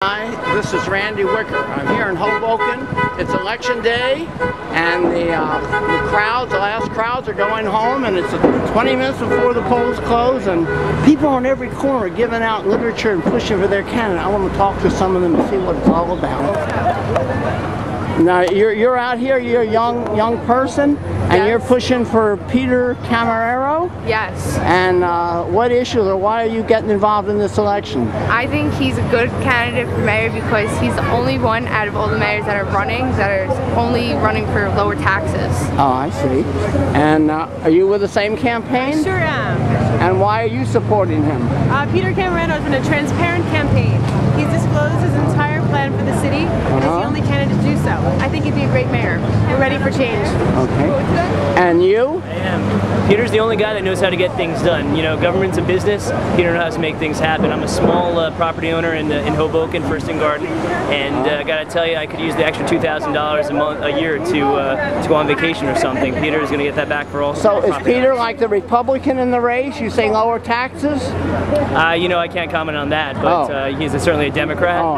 Hi, this is Randy Wicker. I'm here in Hoboken. It's election day, and the last crowds are going home, and it's 20 minutes before the polls close, and people on every corner are giving out literature and pushing for their candidate. I want to talk to some of them and see what it's all about. Now, you're out here, you're a young person, and yes, you're pushing for Peter Camarero? Yes. And what issues or why are you getting involved in this election? I think he's a good candidate for mayor because he's the only one out of all the mayors that are only running for lower taxes. Oh, I see. And are you with the same campaign? I sure am. And why are you supporting him? Peter Camarero has been a transparent campaign. He's disclosed his entire plan for the city, and he's the only candidate to do so. I think he'd be a great mayor. We're ready for change. Okay. And you? I am. Peter's the only guy that knows how to get things done. You know, government's a business. Peter knows how to make things happen. I'm a small property owner in Hoboken, First and Garden, and I gotta tell you, I could use the extra $2,000 a year to go on vacation or something. Peter is gonna get that back for all. So is Peter like the Republican in the race? You say lower taxes? You know, I can't comment on that, but he's certainly a Democrat. Oh.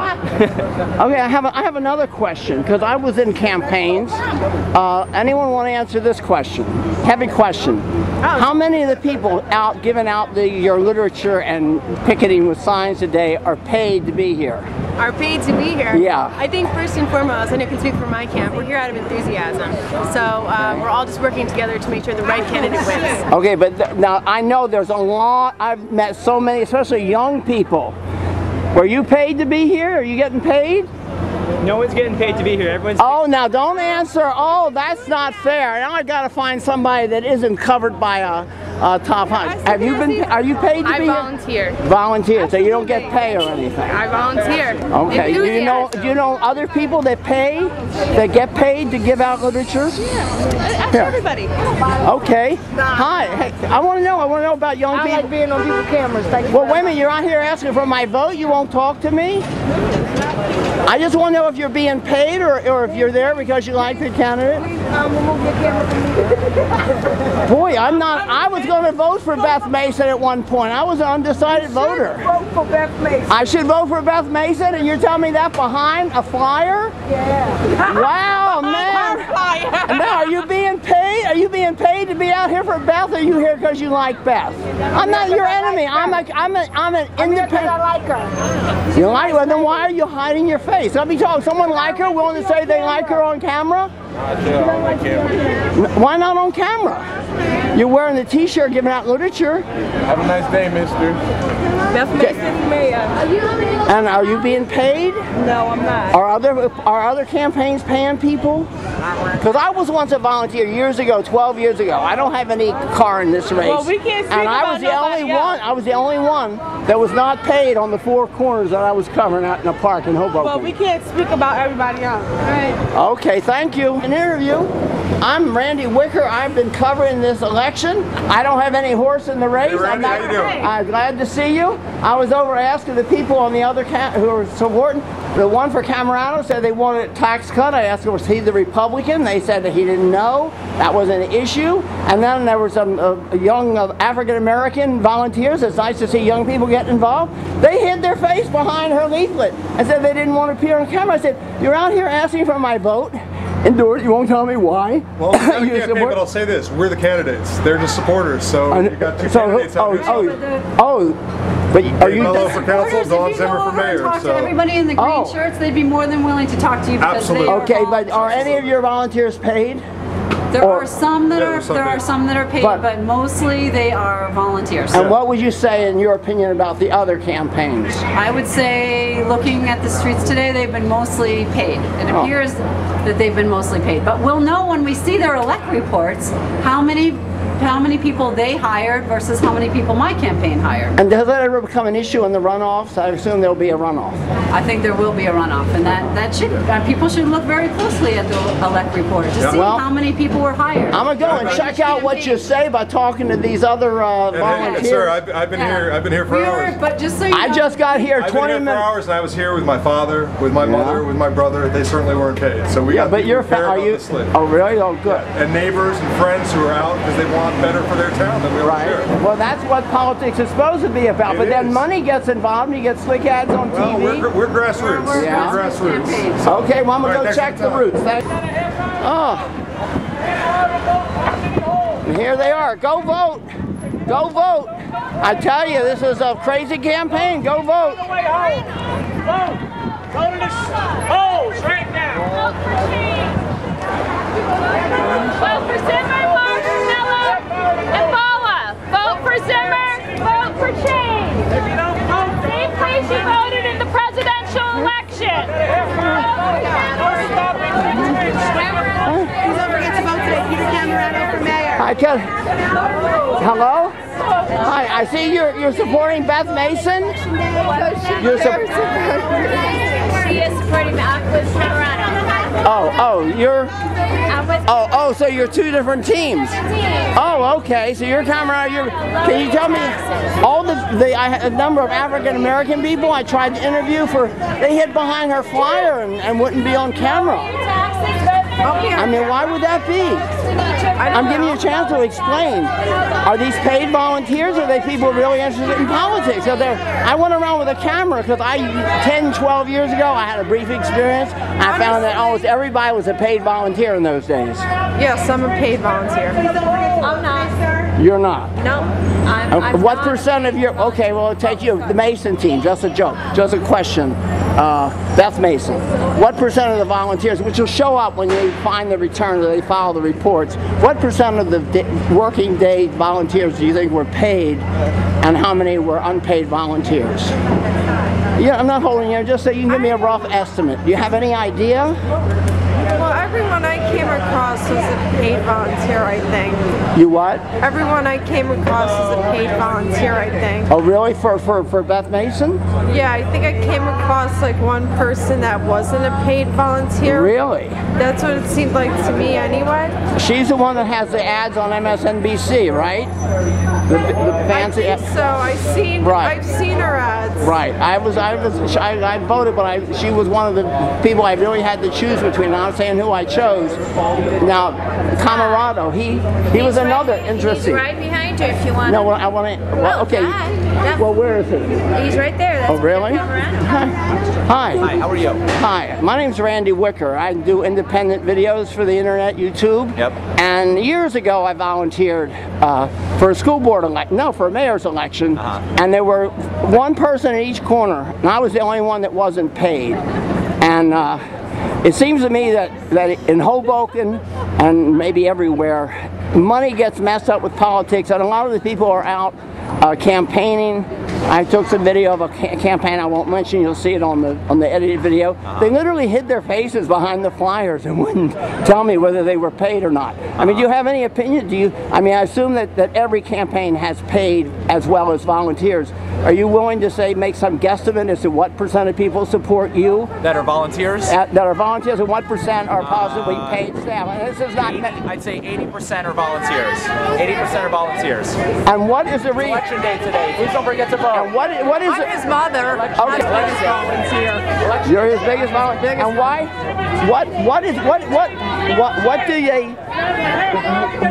Okay, I have another question, because I was in campaigns. Anyone want to answer this question? Heavy question. How many of the people out giving out your literature and picketing with signs today are paid to be here? Are paid to be here? Yeah. I think first and foremost, and I can speak for my camp, we're here out of enthusiasm. So we're all just working together to make sure the right candidate wins. Okay, but now I know there's a lot, I've met so many, especially young people. Were you paid to be here? Are you getting paid? No one's getting paid to be here. Everyone's now don't answer. Oh, that's not fair. Now I got to find somebody that isn't covered by a top hat. Are you paid to be here? I volunteer. Volunteer, so you don't get pay or anything. I volunteer. Okay. Do you know other people that get paid to give out literature? Yeah. Ask everybody. Okay. Hi. Hey, I want to know about young people. I like being on people's cameras. Well, wait a minute. You're out here asking for my vote. You won't talk to me? I just want to know if you're being paid or if you're there because you like the candidate. Boy, I'm not. I was going to vote for Beth Mason at one point. I was an undecided voter. Vote for Beth Mason. I should vote for Beth Mason, and you're telling me that behind a flyer? Yeah. Wow, man. Now, are you being paid? Are you being paid to be out here for Beth, or are you here because you like Beth? I'm not your enemy. I'm an independent. I like her. You like her? Then why are you hiding your face? Let me talk. Someone like her, willing to say they like her on camera? Why not on camera? You're wearing the t-shirt giving out literature. Have a nice day, mister. Beth Mason, Mayor. And are you being paid? No, I'm not. Are other campaigns paying people? Because I was once a volunteer years ago, 12 years ago. I don't have any car in this race. Well, we can't speak and I was the only one. I was the only one that was not paid on the 4 corners that I was covering out in a park in Hoboken. Well, we can't speak about everybody else. Right. Okay, thank you. An interview. I'm Randy Wicker. I've been covering this election. I don't have any horse in the race. Hey, Randy, how you doing? I'm glad to see you. I was over asking the people on the other who were supporting. The one for Camarero said they wanted a tax cut. I asked him, was he the Republican? They said that he didn't know. That was an issue. And then there were some young African-American volunteers. It's nice to see young people get involved. They hid their face behind her leaflet and said they didn't want to appear on camera. I said, you're out here asking for my vote. Endorse. You won't tell me why? Well, I can't pay, but I'll say this: we're the candidates. They're just supporters. So you got two candidates out here. But are you Mello for council, Dawn Zimmer for mayor? Talk to everybody in the green shirts. They'd be more than willing to talk to you because absolutely. they are okay, but are any of your volunteers paid? There are some that are paid, but mostly they are volunteers. And what would you say, in your opinion, about the other campaigns? I would say, looking at the streets today, they've been mostly paid. It appears that they've been mostly paid. But we'll know when we see their elect reports how many people they hired versus how many people my campaign hired. And does that ever become an issue in the runoffs? I assume there'll be a runoff. I think there will be a runoff, and that should people should look very closely at the elect report to see how many people were hired. I'm gonna go and check out what you say by talking to these other volunteers. Hey, sir, I've been here for hours. But just so you know, I just got here 20 minutes. I've been here for hours, and I was here with my father, with my mother, with my brother. They certainly weren't paid. So we got but you're are you? Oh, really? Oh, good. Yeah. And neighbors and friends who are out because they want lot better for their town than we all share. Well, that's what politics is supposed to be about. But then money gets involved and you get slick ads on TV. We're grassroots. We're grassroots. Okay, well, I'm going to go check the roots. Oh. And here they are. Go vote. Go vote. I tell you, this is a crazy campaign. Go vote. Vote. Go to the polls right now. Vote for Zimmer, Marshmallow, and Paula. Vote for Zimmer. Vote for change. If you don't vote, same place you voted in the presidential election. Don't forget to vote today. Peter Camerano for mayor. Hello? Hi, I see you're supporting Beth Mason? She is supporting Camerano. So you're two different teams. Oh, okay. So you're Camerano. Can you tell me I had a number of African American people I tried to interview they hid behind her flyer and wouldn't be on camera. I mean, why would that be? I'm giving you a chance to explain. Are these paid volunteers or are they people really interested in politics? I went around with a camera because 10, 12 years ago, I had a brief experience. I found that almost everybody was a paid volunteer in those days. Yes, I'm a paid volunteer. I'm not. You're not? No. What percent of your, okay, well, I'll take you, the Mason team, just a joke, just a question. Beth Mason, what percent of the volunteers, which will show up when you find the return or they file the reports, what percent of the working day volunteers do you think were paid and how many were unpaid volunteers? Yeah, I'm not holding you, just so you can give me a rough estimate. Do you have any idea? Well, everyone I came across was a paid volunteer, I think. You what? Everyone I came across was a paid volunteer, I think. Oh, really? For Beth Mason? Yeah, I think I came across like one person that wasn't a paid volunteer. Really? That's what it seemed like to me anyway. She's the one that has the ads on MSNBC, right? The fancy. I think so. I've seen her ads. Right. I voted, but she was one of the people I really had to choose between. I'm not saying who I chose. Now, Camerano, he was another interesting. He's right behind you if you want. No, I want to. Well, okay. Well, where is he? He's right there. That's really? Hi. Hi, how are you? Hi, my name's Randy Wicker. I do independent videos for the internet, YouTube. Yep. And years ago, I volunteered for a school board election, for a mayor's election. And there were one person in each corner, and I was the only one that wasn't paid. And it seems to me that in Hoboken and maybe everywhere, money gets messed up with politics, and a lot of the people are out campaigning. I took some video of a campaign I won't mention. You'll see it on the edited video. They literally hid their faces behind the flyers and wouldn't tell me whether they were paid or not. I mean, do you have any opinion? I assume that every campaign has paid as well as volunteers. Are you willing to make some guesstimate as to what percent of people support you? That are volunteers? That are volunteers, and what percent are possibly paid staff? And this is not. I'd say 80% are volunteers. 80% are volunteers. And what is the reason? Election day today. Please don't forget to vote. And what is I'm his mother. Okay. Volunteer. You're his biggest volunteer. And why?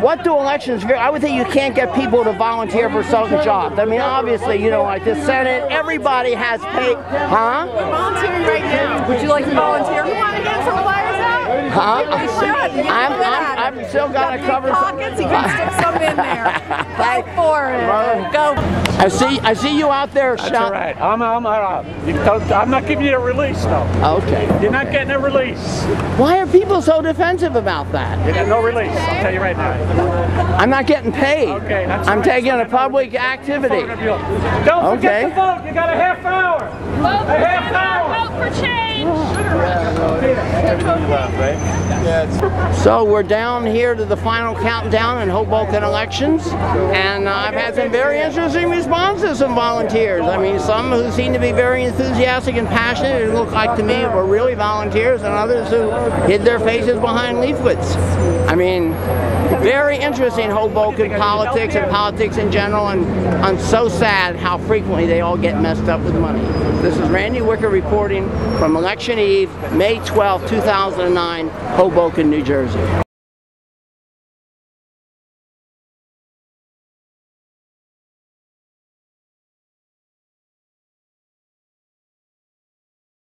What do elections? I would think you can't get people to volunteer for certain jobs. I mean, obviously, like the Senate, everybody has paid. Huh? We're volunteering right now. Would you like to volunteer? You want to get some flyers out? Huh? You should. I've still got to cover pockets. You can stick some in there. Go for it. Go. I see you out there. That's all right. I'm not giving you a release, though. Okay. You're not getting a release. Why are people so defensive about that? You get no release. I'll tell you right now. I'm not getting paid. Okay, that's I'm right. taking a public activity. Don't forget to vote. You got a half hour. Vote for Zimmer. Vote for change. So we're down here to the final countdown in Hoboken Elections, and I've had some very interesting responses from volunteers. I mean, some who seem to be very enthusiastic and passionate, it looked like to me were really volunteers, and others who hid their faces behind leaflets. I mean, very interesting Hoboken politics and politics in general, and I'm so sad how frequently they all get messed up with money. This is Randy Wicker reporting from Election Eve, May 12, 2009, Hoboken, New Jersey.